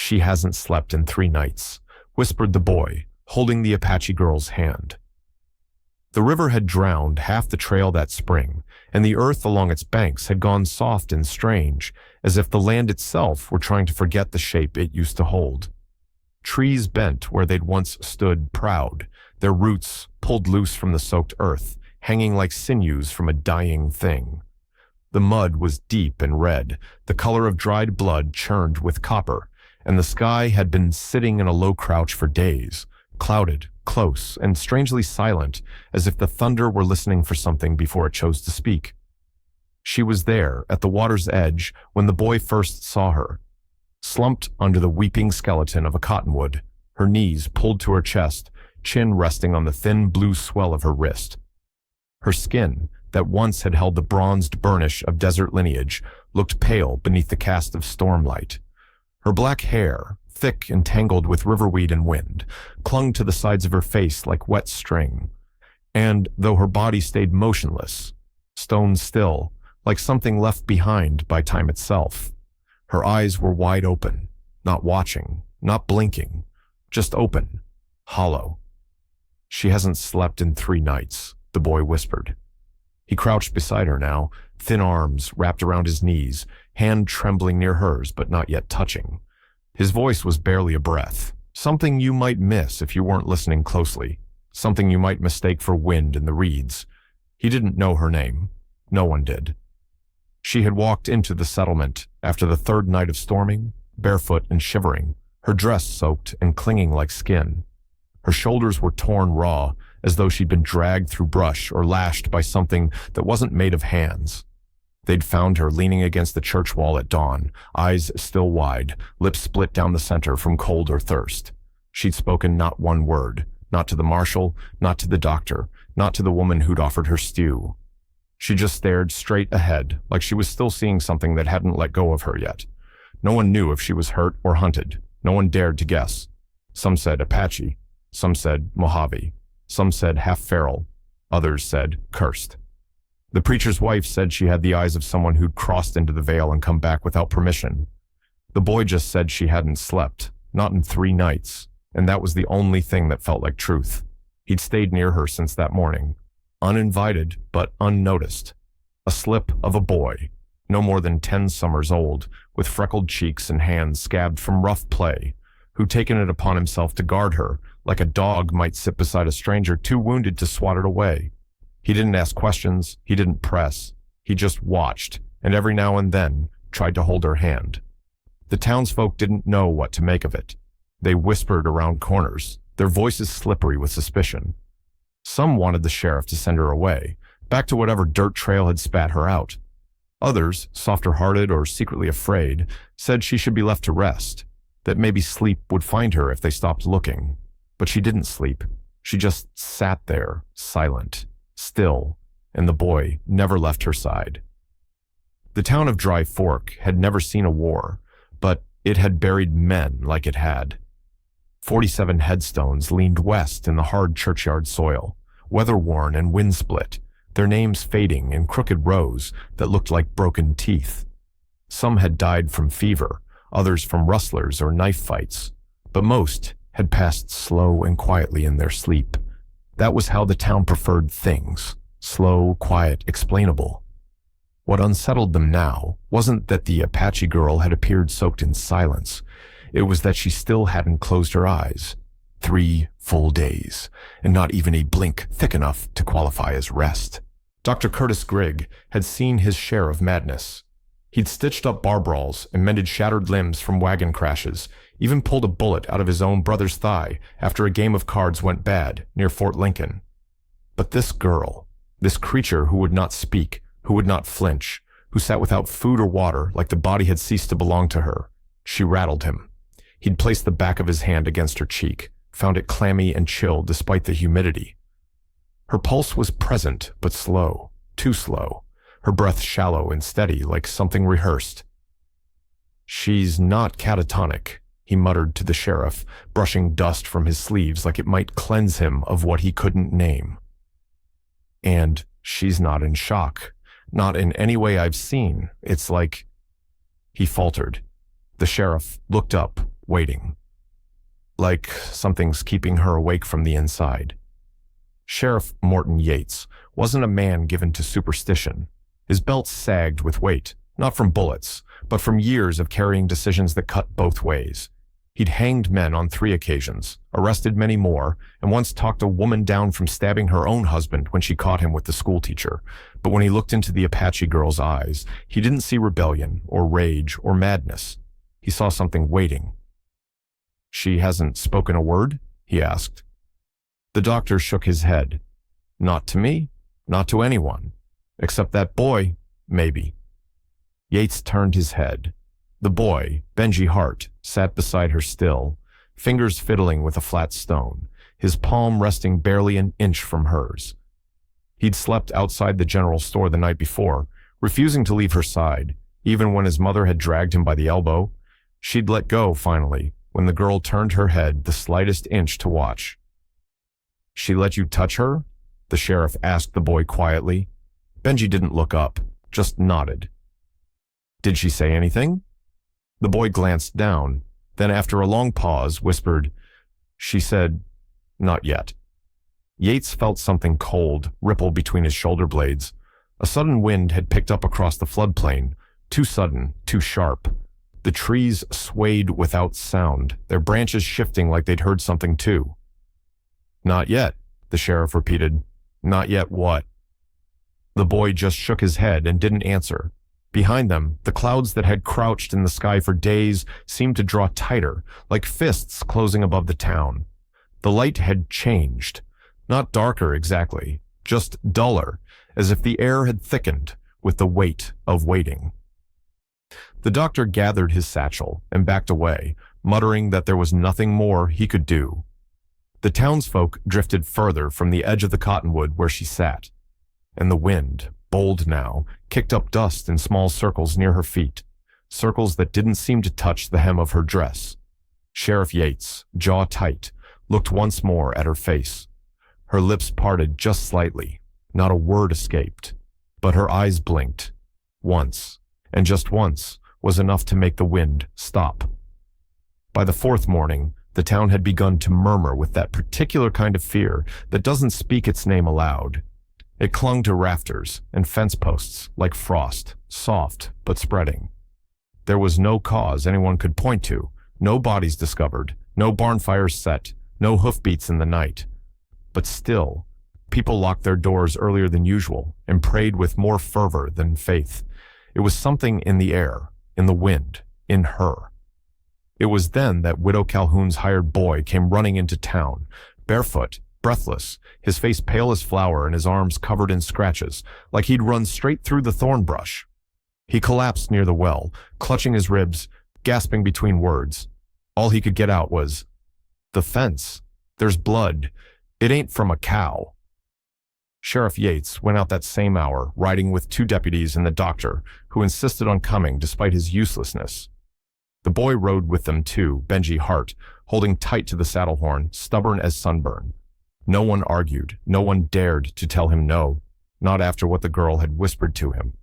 She hasn't slept in 3 nights, whispered the boy, holding the Apache girl's hand. The river had drowned half the trail that spring, and the earth along its banks had gone soft and strange, as if the land itself were trying to forget the shape it used to hold. Trees bent where they'd once stood proud, their roots pulled loose from the soaked earth, hanging like sinews from a dying thing. The mud was deep and red, the color of dried blood churned with copper, and the sky had been sitting in a low crouch for days, clouded, close, and strangely silent, as if the thunder were listening for something before it chose to speak. She was there, at the water's edge, when the boy first saw her. Slumped under the weeping skeleton of a cottonwood, her knees pulled to her chest, chin resting on the thin blue swell of her wrist. Her skin, that once had held the bronzed burnish of desert lineage, looked pale beneath the cast of stormlight. Her black hair, thick and tangled with riverweed and wind, clung to the sides of her face like wet string. And though her body stayed motionless, stone still, like something left behind by time itself, her eyes were wide open, not watching, not blinking, just open, hollow. She hasn't slept in 3 nights, the boy whispered. He crouched beside her now, thin arms wrapped around his knees, hand trembling near hers but not yet touching. His voice was barely a breath, something you might miss if you weren't listening closely, something you might mistake for wind in the reeds. He didn't know her name. No one did. She had walked into the settlement after the 3rd night of storming, barefoot and shivering, her dress soaked and clinging like skin. Her shoulders were torn raw, as though she'd been dragged through brush or lashed by something that wasn't made of hands. They'd found her leaning against the church wall at dawn, eyes still wide, lips split down the center from cold or thirst. She'd spoken not one word, not to the marshal, not to the doctor, not to the woman who'd offered her stew. She just stared straight ahead, like she was still seeing something that hadn't let go of her yet. No one knew if she was hurt or hunted. No one dared to guess. Some said Apache. Some said Mojave. Some said half feral. Others said cursed. The preacher's wife said she had the eyes of someone who'd crossed into the veil and come back without permission. The boy just said she hadn't slept, not in 3 nights, and that was the only thing that felt like truth. He'd stayed near her since that morning, uninvited but unnoticed. A slip of a boy, no more than 10 summers old, with freckled cheeks and hands scabbed from rough play, who'd taken it upon himself to guard her, like a dog might sit beside a stranger too wounded to swat it away. He didn't ask questions, he didn't press. He just watched, and every now and then tried to hold her hand. The townsfolk didn't know what to make of it. They whispered around corners, their voices slippery with suspicion. Some wanted the sheriff to send her away, back to whatever dirt trail had spat her out. Others, softer-hearted or secretly afraid, said she should be left to rest, that maybe sleep would find her if they stopped looking. But she didn't sleep. She just sat there, silent, still, and the boy never left her side. The town of Dry Fork had never seen a war, but it had buried men like it had. 47 headstones leaned west in the hard churchyard soil, weather-worn and wind-split, their names fading in crooked rows that looked like broken teeth. Some had died from fever, others from rustlers or knife fights, but most had passed slow and quietly in their sleep. That was how the town preferred things, slow, quiet, explainable. What unsettled them now wasn't that the Apache girl had appeared soaked in silence. It was that she still hadn't closed her eyes. 3 full days, and not even a blink thick enough to qualify as rest. Dr. Curtis Grigg had seen his share of madness. He'd stitched up bar brawls and mended shattered limbs from wagon crashes, even pulled a bullet out of his own brother's thigh after a game of cards went bad near Fort Lincoln. But this girl, this creature who would not speak, who would not flinch, who sat without food or water like the body had ceased to belong to her, she rattled him. He'd placed the back of his hand against her cheek, found it clammy and chill despite the humidity. Her pulse was present but slow, too slow, her breath shallow and steady like something rehearsed. "She's not catatonic," he muttered to the sheriff, brushing dust from his sleeves like it might cleanse him of what he couldn't name. "And she's not in shock. Not in any way I've seen. It's like—" He faltered. The sheriff looked up, waiting. Like something's keeping her awake from the inside. Sheriff Morton Yates wasn't a man given to superstition. His belt sagged with weight, not from bullets, but from years of carrying decisions that cut both ways. He'd hanged men on 3 occasions, arrested many more, and once talked a woman down from stabbing her own husband when she caught him with the schoolteacher. But when he looked into the Apache girl's eyes, he didn't see rebellion or rage or madness. He saw something waiting. "She hasn't spoken a word?" he asked. The doctor shook his head. "Not to me, not to anyone. Except that boy, maybe." Yates turned his head. The boy, Benji Hart, sat beside her still, fingers fiddling with a flat stone, his palm resting barely an inch from hers. He'd slept outside the general store the night before, refusing to leave her side, even when his mother had dragged him by the elbow. She'd let go, finally, when the girl turned her head the slightest inch to watch. "She let you touch her?" the sheriff asked the boy quietly. Benji didn't look up, just nodded. "Did she say anything?" The boy glanced down, then after a long pause, whispered, "She said, not yet." Yates felt something cold ripple between his shoulder blades. A sudden wind had picked up across the floodplain, too sudden, too sharp. The trees swayed without sound, their branches shifting like they'd heard something too. "Not yet," the sheriff repeated. "Not yet what?" The boy just shook his head and didn't answer. Behind them, the clouds that had crouched in the sky for days seemed to draw tighter, like fists closing above the town. The light had changed. Not darker exactly, just duller, as if the air had thickened with the weight of waiting. The doctor gathered his satchel and backed away, muttering that there was nothing more he could do. The townsfolk drifted further from the edge of the cottonwood where she sat, and the wind, bold now, kicked up dust in small circles near her feet, circles that didn't seem to touch the hem of her dress. Sheriff Yates, jaw tight, looked once more at her face. Her lips parted just slightly, not a word escaped, but her eyes blinked. Once, and just once, was enough to make the wind stop. By the 4th morning, the town had begun to murmur with that particular kind of fear that doesn't speak its name aloud. It clung to rafters and fence posts like frost, soft but spreading. There was no cause anyone could point to, no bodies discovered, no barn fires set, no hoofbeats in the night. But still, people locked their doors earlier than usual and prayed with more fervor than faith. It was something in the air, in the wind, in her. It was then that Widow Calhoun's hired boy came running into town, barefoot, breathless, his face pale as flour and his arms covered in scratches, like he'd run straight through the thorn brush. He collapsed near the well, clutching his ribs, gasping between words. All he could get out was, "The fence. There's blood. It ain't from a cow." Sheriff Yates went out that same hour, riding with 2 deputies and the doctor, who insisted on coming despite his uselessness. The boy rode with them too, Benji Hart, holding tight to the saddle horn, stubborn as sunburn. No one argued, no one dared to tell him no, not after what the girl had whispered to him.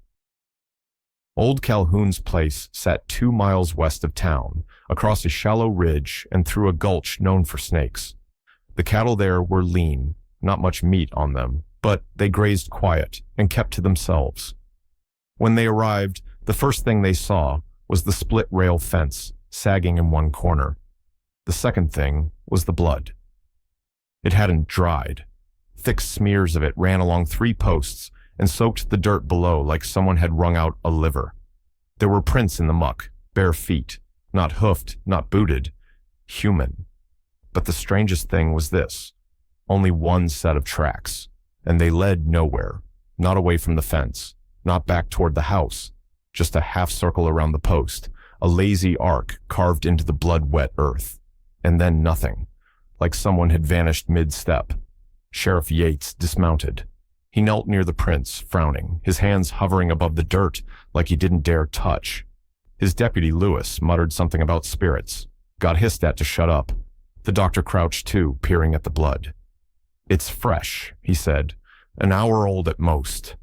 Old Calhoun's place sat 2 miles west of town, across a shallow ridge and through a gulch known for snakes. The cattle there were lean, not much meat on them, but they grazed quiet and kept to themselves. When they arrived, the first thing they saw was the split rail fence sagging in one corner. The second thing was the blood. It hadn't dried. Thick smears of it ran along 3 posts and soaked the dirt below like someone had wrung out a liver. There were prints in the muck, bare feet, not hoofed, not booted, human. But the strangest thing was this: only one set of tracks, and they led nowhere, not away from the fence, not back toward the house, just a half circle around the post, a lazy arc carved into the blood-wet earth, and then nothing, like someone had vanished mid-step. Sheriff Yates dismounted. He knelt near the prints, frowning, his hands hovering above the dirt like he didn't dare touch. His deputy, Lewis, muttered something about spirits, got hissed at to shut up. The doctor crouched too, peering at the blood. "It's fresh," he said, "an hour old at most."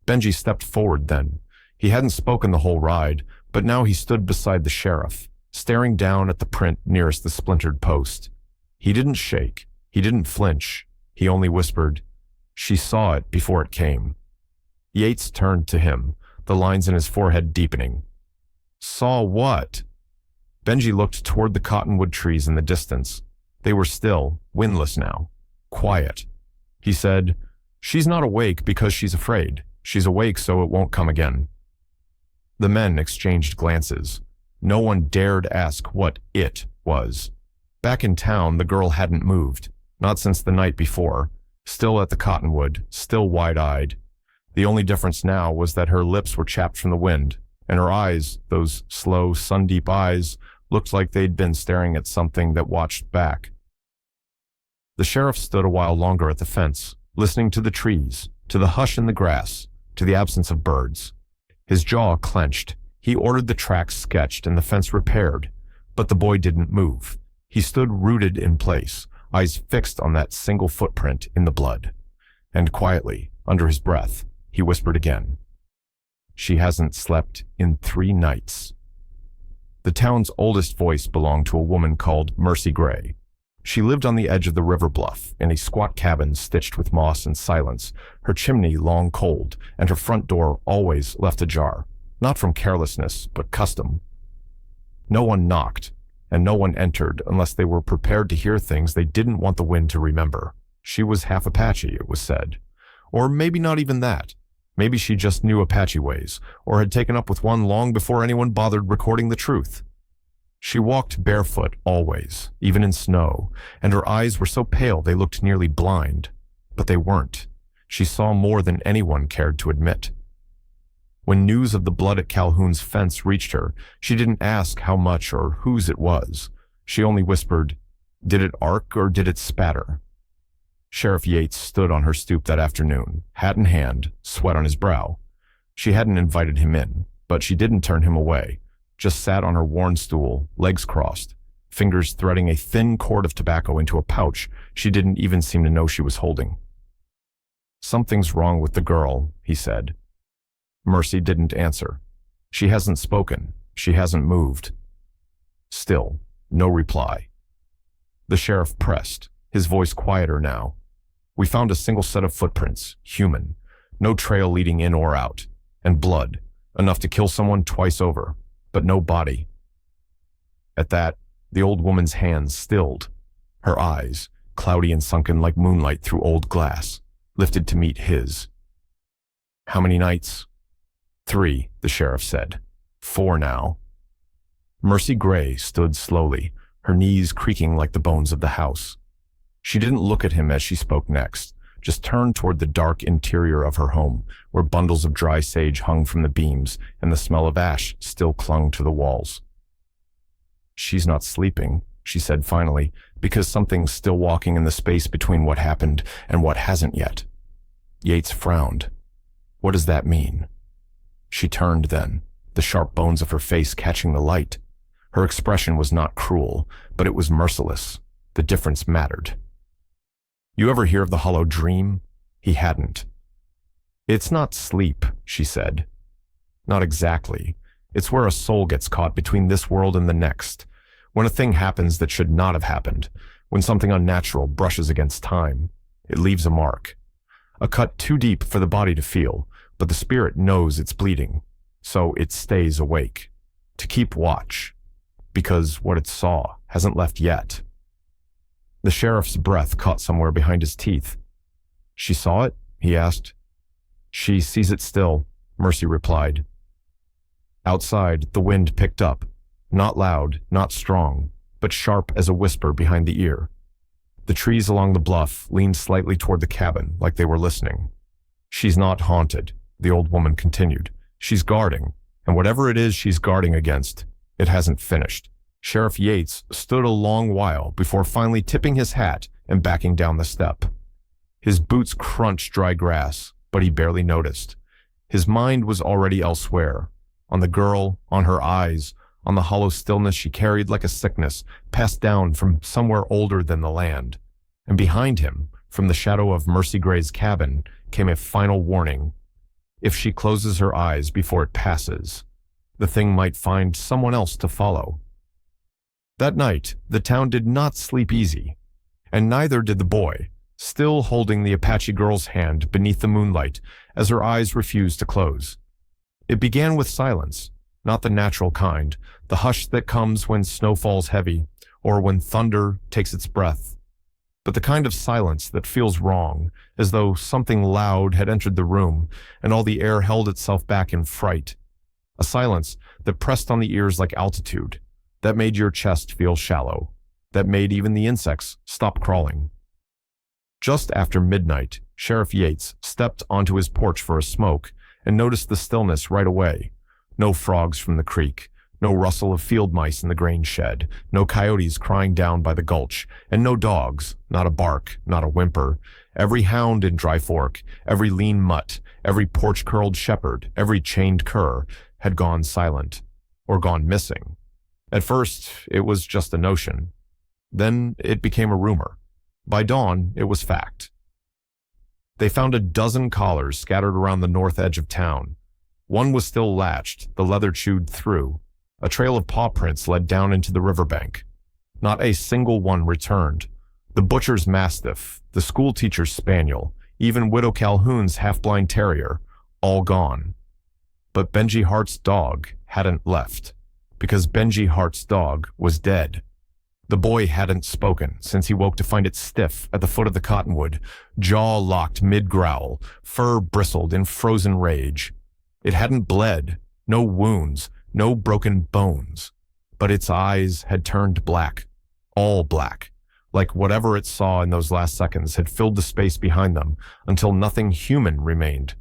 Benji stepped forward then. He hadn't spoken the whole ride, but now he stood beside the sheriff, staring down at the print nearest the splintered post. He didn't shake. He didn't flinch. He only whispered, "She saw it before it came." Yates turned to him, the lines in his forehead deepening. "Saw what?" Benji looked toward the cottonwood trees in the distance. They were still, windless now, quiet. He said, "She's not awake because she's afraid. She's awake so it won't come again." The men exchanged glances. No one dared ask what it was. Back in town, the girl hadn't moved, not since the night before, still at the cottonwood, still wide-eyed. The only difference now was that her lips were chapped from the wind, and her eyes, those slow, sun-deep eyes, looked like they'd been staring at something that watched back. The sheriff stood a while longer at the fence, listening to the trees, to the hush in the grass, to the absence of birds. His jaw clenched. He ordered the tracks sketched and the fence repaired, but the boy didn't move. He stood rooted in place, eyes fixed on that single footprint in the blood. And quietly, under his breath, he whispered again, "She hasn't slept in 3 nights." The town's oldest voice belonged to a woman called Mercy Gray. She lived on the edge of the river bluff, in a squat cabin stitched with moss and silence, her chimney long cold, and her front door always left ajar, not from carelessness, but custom. No one knocked, and no one entered unless they were prepared to hear things they didn't want the wind to remember. She was half Apache, it was said. Or maybe not even that. Maybe she just knew Apache ways, or had taken up with one long before anyone bothered recording the truth. She walked barefoot always, even in snow, and her eyes were so pale they looked nearly blind. But they weren't. She saw more than anyone cared to admit. When news of the blood at Calhoun's fence reached her, she didn't ask how much or whose it was. She only whispered, "Did it arc or did it spatter?" Sheriff Yates stood on her stoop that afternoon, hat in hand, sweat on his brow. She hadn't invited him in, but she didn't turn him away, just sat on her worn stool, legs crossed, fingers threading a thin cord of tobacco into a pouch she didn't even seem to know she was holding. "Something's wrong with the girl," he said. Mercy didn't answer. She hasn't spoken. She hasn't moved. Still, no reply. The sheriff pressed, his voice quieter now. "We found a single set of footprints, human, no trail leading in or out, and blood, enough to kill someone twice over, but no body." At that, the old woman's hands stilled. Her eyes, cloudy and sunken like moonlight through old glass, lifted to meet his. "How many nights?" "3, the sheriff said. 4 now." Mercy Gray stood slowly, her knees creaking like the bones of the house. She didn't look at him as she spoke next, just turned toward the dark interior of her home, where bundles of dry sage hung from the beams and the smell of ash still clung to the walls. "She's not sleeping," she said finally, "because something's still walking in the space between what happened and what hasn't yet." Yates frowned. "What does that mean?" She turned then, the sharp bones of her face catching the light. Her expression was not cruel, but it was merciless. The difference mattered. "You ever hear of the hollow dream?" He hadn't. "It's not sleep," she said. "Not exactly. It's where a soul gets caught between this world and the next. When a thing happens that should not have happened. When something unnatural brushes against time. It leaves a mark. A cut too deep for the body to feel, but the spirit knows it's bleeding. So it stays awake. To keep watch. Because what it saw hasn't left yet." The sheriff's breath caught somewhere behind his teeth. "She saw it?" he asked. "She sees it still," Mercy replied. Outside, the wind picked up. Not loud, not strong, but sharp as a whisper behind the ear. The trees along the bluff leaned slightly toward the cabin, like they were listening. "She's not haunted," the old woman continued. "She's guarding, and whatever it is she's guarding against, it hasn't finished." Sheriff Yates stood a long while before finally tipping his hat and backing down the step. His boots crunched dry grass, but he barely noticed. His mind was already elsewhere, on the girl, on her eyes, on the hollow stillness she carried like a sickness passed down from somewhere older than the land. And behind him, from the shadow of Mercy Gray's cabin, came a final warning. If she closes her eyes before it passes, the thing might find someone else to follow. That night, the town did not sleep easy, and neither did the boy, still holding the Apache girl's hand beneath the moonlight as her eyes refused to close. It began with silence, not the natural kind, the hush that comes when snow falls heavy or when thunder takes its breath, but the kind of silence that feels wrong, as though something loud had entered the room and all the air held itself back in fright. A silence that pressed on the ears like altitude, that made your chest feel shallow, that made even the insects stop crawling. Just after midnight, Sheriff Yates stepped onto his porch for a smoke and noticed the stillness right away. No frogs from the creek, no rustle of field mice in the grain shed, no coyotes crying down by the gulch, and no dogs, not a bark, not a whimper. Every hound in Dry Fork, every lean mutt, every porch-curled shepherd, every chained cur had gone silent, or gone missing. At first, it was just a notion. Then it became a rumor. By dawn, it was fact. They found a dozen collars scattered around the north edge of town. One was still latched, the leather chewed through. A trail of paw prints led down into the riverbank. Not a single one returned. The butcher's mastiff, the schoolteacher's spaniel, even Widow Calhoun's half-blind terrier, all gone. But Benji Hart's dog hadn't left, because Benji Hart's dog was dead. The boy hadn't spoken since he woke to find it stiff at the foot of the cottonwood, jaw locked mid-growl, fur bristled in frozen rage. It hadn't bled, no wounds, no broken bones, but its eyes had turned black, all black, like whatever it saw in those last seconds had filled the space behind them until nothing human remained.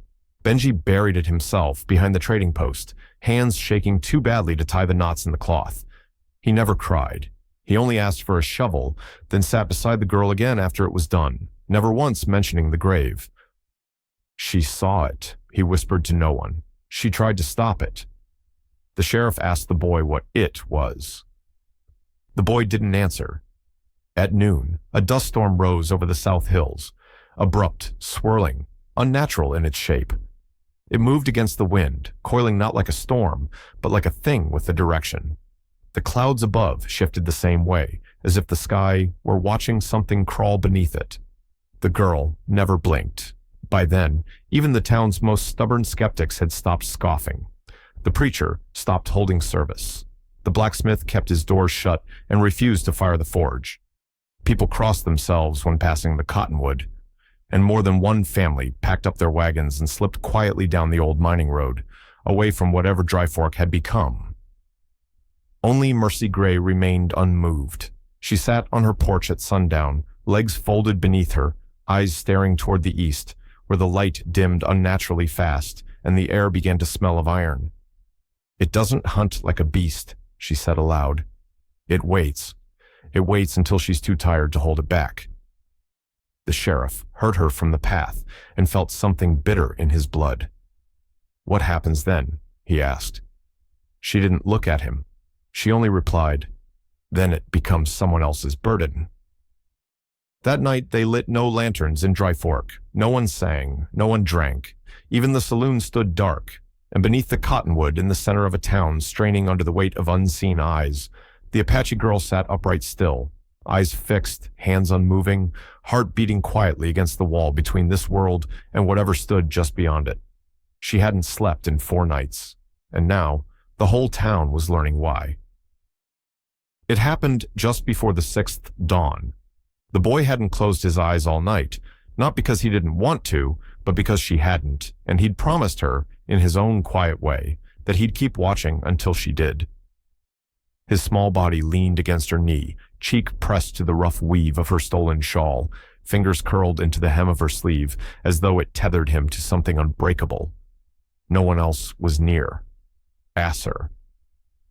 Benji buried it himself behind the trading post, hands shaking too badly to tie the knots in the cloth. He never cried. He only asked for a shovel, then sat beside the girl again after it was done, never once mentioning the grave. She saw it, he whispered to no one. She tried to stop it. The sheriff asked the boy what it was. The boy didn't answer. At noon, a dust storm rose over the South Hills, abrupt, swirling, unnatural in its shape. It moved against the wind, coiling not like a storm, but like a thing with a direction. The clouds above shifted the same way, as if the sky were watching something crawl beneath it. The girl never blinked. By then, even the town's most stubborn skeptics had stopped scoffing. The preacher stopped holding service. The blacksmith kept his doors shut and refused to fire the forge. People crossed themselves when passing the cottonwood, and more than one family packed up their wagons and slipped quietly down the old mining road, away from whatever Dry Fork had become. Only Mercy Gray remained unmoved. She sat on her porch at sundown, legs folded beneath her, eyes staring toward the east, where the light dimmed unnaturally fast and the air began to smell of iron. "It doesn't hunt like a beast," she said aloud. "It waits. It waits until she's too tired to hold it back." The sheriff heard her from the path and felt something bitter in his blood. "What happens then?" he asked. She didn't look at him. She only replied, "Then it becomes someone else's burden." That night they lit no lanterns in Dry Fork. No one sang, no one drank. Even the saloon stood dark, and beneath the cottonwood in the center of a town straining under the weight of unseen eyes, the Apache girl sat upright still, eyes fixed, hands unmoving, heart beating quietly against the wall between this world and whatever stood just beyond it. She hadn't slept in 4 nights, and now the whole town was learning why. It happened just before the 6th dawn. The boy hadn't closed his eyes all night, not because he didn't want to, but because she hadn't, and he'd promised her, in his own quiet way, that he'd keep watching until she did. His small body leaned against her knee, cheek pressed to the rough weave of her stolen shawl, fingers curled into the hem of her sleeve, as though it tethered him to something unbreakable. No one else was near. Asser.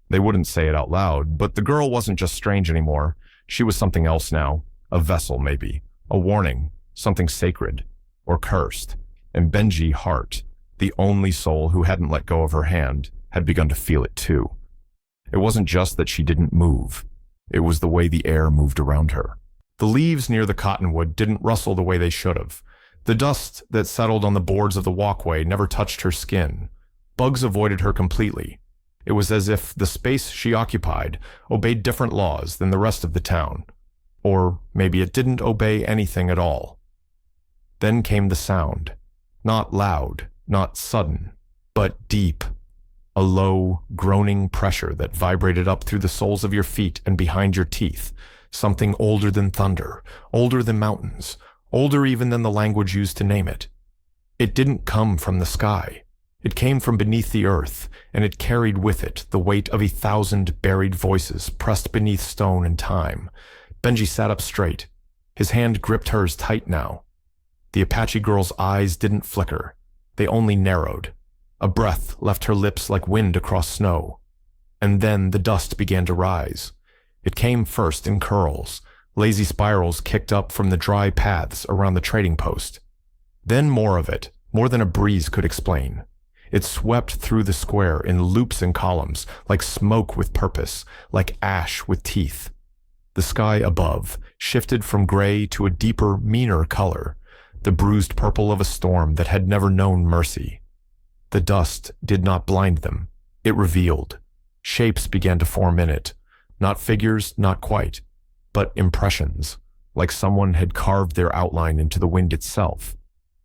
They wouldn't say it out loud, but the girl wasn't just strange anymore. She was something else now. A vessel, maybe. A warning. Something sacred. Or cursed. And Benji Hart, the only soul who hadn't let go of her hand, had begun to feel it too. It wasn't just that she didn't move. It was the way the air moved around her. The leaves near the cottonwood didn't rustle the way they should have. The dust that settled on the boards of the walkway never touched her skin. Bugs avoided her completely. It was as if the space she occupied obeyed different laws than the rest of the town. Or maybe it didn't obey anything at all. Then came the sound. Not loud, not sudden, but deep. A low, groaning pressure that vibrated up through the soles of your feet and behind your teeth. Something older than thunder, older than mountains, older even than the language used to name it. It didn't come from the sky. It came from beneath the earth, and it carried with it the weight of 1,000 buried voices pressed beneath stone and time. Benji sat up straight. His hand gripped hers tight now. The Apache girl's eyes didn't flicker. They only narrowed. A breath left her lips like wind across snow. And then the dust began to rise. It came first in curls, lazy spirals kicked up from the dry paths around the trading post. Then more of it, more than a breeze could explain. It swept through the square in loops and columns, like smoke with purpose, like ash with teeth. The sky above shifted from gray to a deeper, meaner color, the bruised purple of a storm that had never known mercy. The dust did not blind them. It revealed. Shapes began to form in it. Not figures, not quite, but impressions, like someone had carved their outline into the wind itself.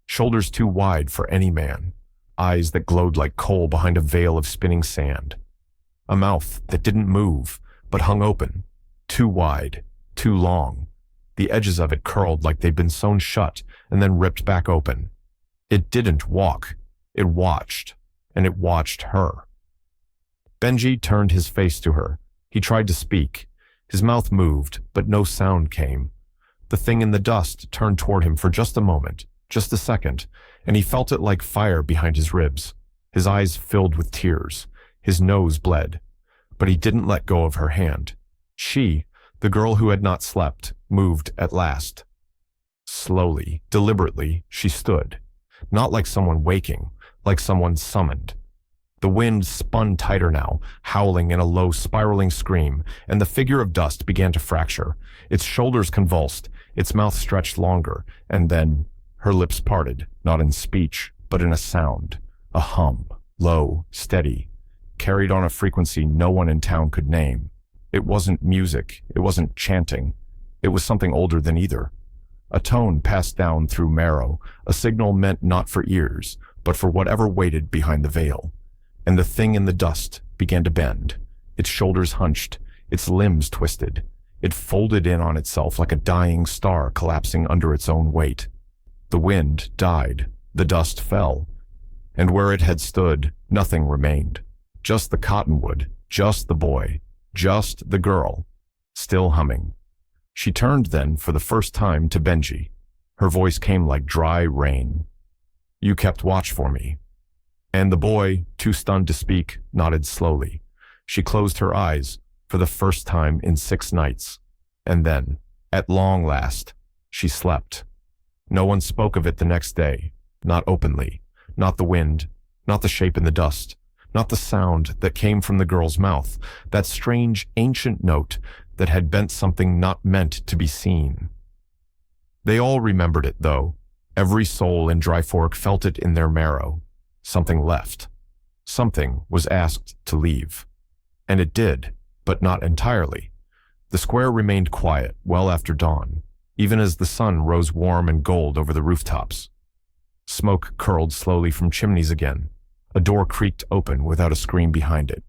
Shoulders too wide for any man. Eyes that glowed like coal behind a veil of spinning sand. A mouth that didn't move, but hung open. Too wide, too long. The edges of it curled like they'd been sewn shut and then ripped back open. It didn't walk. It watched, and it watched her. Benji turned his face to her. He tried to speak. His mouth moved, but no sound came. The thing in the dust turned toward him for just a moment, just a second, and he felt it like fire behind his ribs. His eyes filled with tears. His nose bled. But he didn't let go of her hand. She, the girl who had not slept, moved at last. Slowly, deliberately, she stood. Not like someone waking, like someone summoned. The wind spun tighter now, howling in a low, spiraling scream, and the figure of dust began to fracture. Its shoulders convulsed, its mouth stretched longer, and then her lips parted, not in speech, but in a sound. A hum, low, steady, carried on a frequency no one in town could name. It wasn't music, it wasn't chanting. It was something older than either. A tone passed down through marrow, a signal meant not for ears, but for whatever waited behind the veil. And the thing in the dust began to bend. Its shoulders hunched, its limbs twisted. It folded in on itself like a dying star collapsing under its own weight. The wind died, the dust fell, and where it had stood, nothing remained. Just the cottonwood, just the boy, just the girl, still humming. She turned then for the first time to Benji. Her voice came like dry rain. "You kept watch for me." And the boy, too stunned to speak, nodded slowly. She closed her eyes for the first time in 6 nights. And then, at long last, she slept. No one spoke of it the next day, not openly, not the wind, not the shape in the dust, not the sound that came from the girl's mouth, that strange ancient note that had bent something not meant to be seen. They all remembered it, though. Every soul in Dry Fork felt it in their marrow. Something left. Something was asked to leave. And it did, but not entirely. The square remained quiet well after dawn, even as the sun rose warm and gold over the rooftops. Smoke curled slowly from chimneys again. A door creaked open without a scream behind it.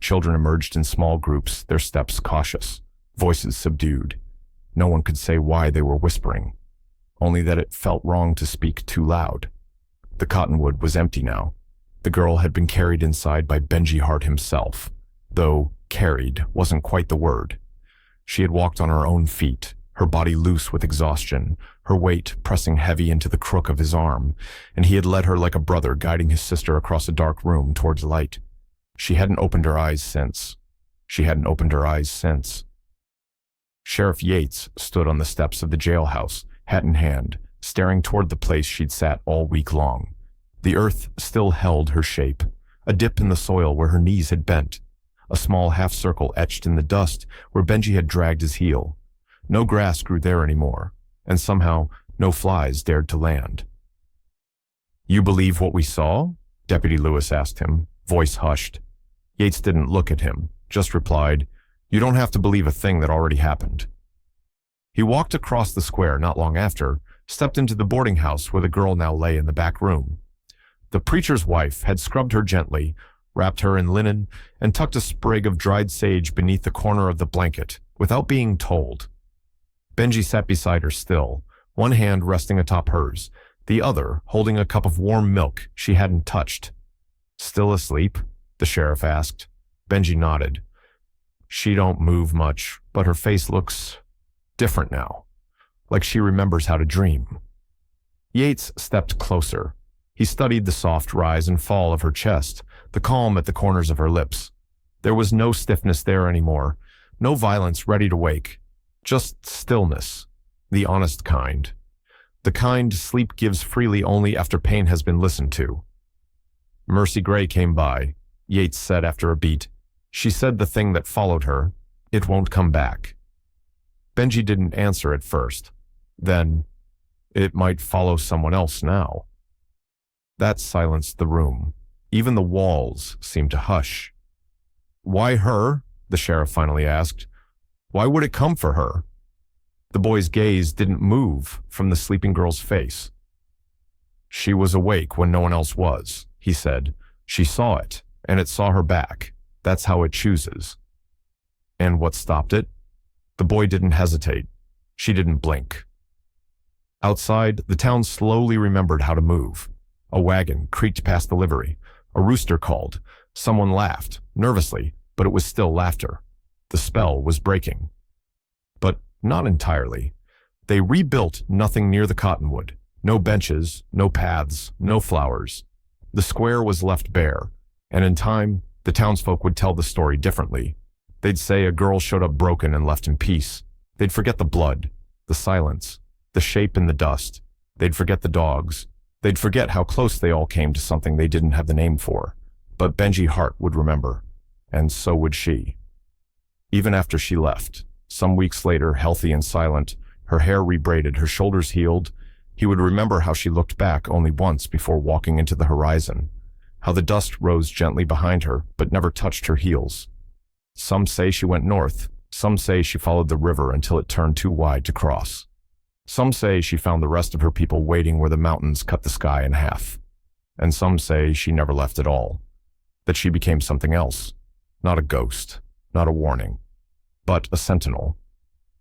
Children emerged in small groups, their steps cautious, voices subdued. No one could say why they were whispering, only that it felt wrong to speak too loud. The cottonwood was empty now. The girl had been carried inside by Benji Hart himself, though carried wasn't quite the word. She had walked on her own feet, her body loose with exhaustion, her weight pressing heavy into the crook of his arm, and he had led her like a brother guiding his sister across a dark room towards light. She hadn't opened her eyes since. She hadn't opened her eyes since. Sheriff Yates stood on the steps of the jailhouse, hat in hand, staring toward the place she'd sat all week long. The earth still held her shape, a dip in the soil where her knees had bent, a small half-circle etched in the dust where Benji had dragged his heel. No grass grew there anymore, and somehow no flies dared to land. "You believe what we saw?" Deputy Lewis asked him, voice hushed. Yates didn't look at him, just replied, "You don't have to believe a thing that already happened." He walked across the square not long after, stepped into the boarding house where the girl now lay in the back room. The preacher's wife had scrubbed her gently, wrapped her in linen, and tucked a sprig of dried sage beneath the corner of the blanket, without being told. Benji sat beside her still, one hand resting atop hers, the other holding a cup of warm milk she hadn't touched. "Still asleep?" the sheriff asked. Benji nodded. "She don't move much, but her face looks different now, like she remembers how to dream." Yates stepped closer. He studied the soft rise and fall of her chest, the calm at the corners of her lips. There was no stiffness there anymore, no violence ready to wake, just stillness, the honest kind. The kind sleep gives freely only after pain has been listened to. Mercy Gray came by, Yates said after a beat. She said the thing that followed her, "It won't come back." Benji didn't answer at first. Then, "It might follow someone else now." That silenced the room. Even the walls seemed to hush. "Why her?" the sheriff finally asked. "Why would it come for her?" The boy's gaze didn't move from the sleeping girl's face. "She was awake when no one else was," he said. "She saw it, and it saw her back. That's how it chooses." "And what stopped it?" The boy didn't hesitate. She didn't blink. Outside, the town slowly remembered how to move. A wagon creaked past the livery. A rooster called. Someone laughed, nervously, but it was still laughter. The spell was breaking. But not entirely. They rebuilt nothing near the cottonwood. No benches, no paths, no flowers. The square was left bare, and in time, the townsfolk would tell the story differently. They'd say a girl showed up broken and left in peace. They'd forget the blood, the silence, the shape in the dust. They'd forget the dogs. They'd forget how close they all came to something they didn't have the name for. But Benji Hart would remember, and so would she. Even after she left, some weeks later, healthy and silent, her hair rebraided, her shoulders healed, he would remember how she looked back only once before walking into the horizon, how the dust rose gently behind her but never touched her heels. Some say she went north, some say she followed the river until it turned too wide to cross. Some say she found the rest of her people waiting where the mountains cut the sky in half. And some say she never left at all, that she became something else, not a ghost, not a warning, but a sentinel.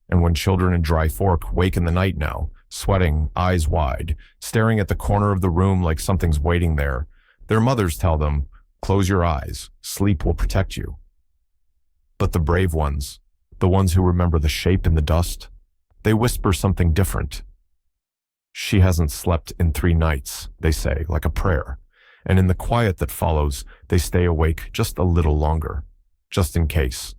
And when children in Dry Fork wake in the night now, sweating, eyes wide, staring at the corner of the room like something's waiting there, their mothers tell them, "Close your eyes, sleep will protect you." But the brave ones, the ones who remember the shape in the dust, they whisper something different. "She hasn't slept in 3 nights," they say, like a prayer. And in the quiet that follows, they stay awake just a little longer, just in case.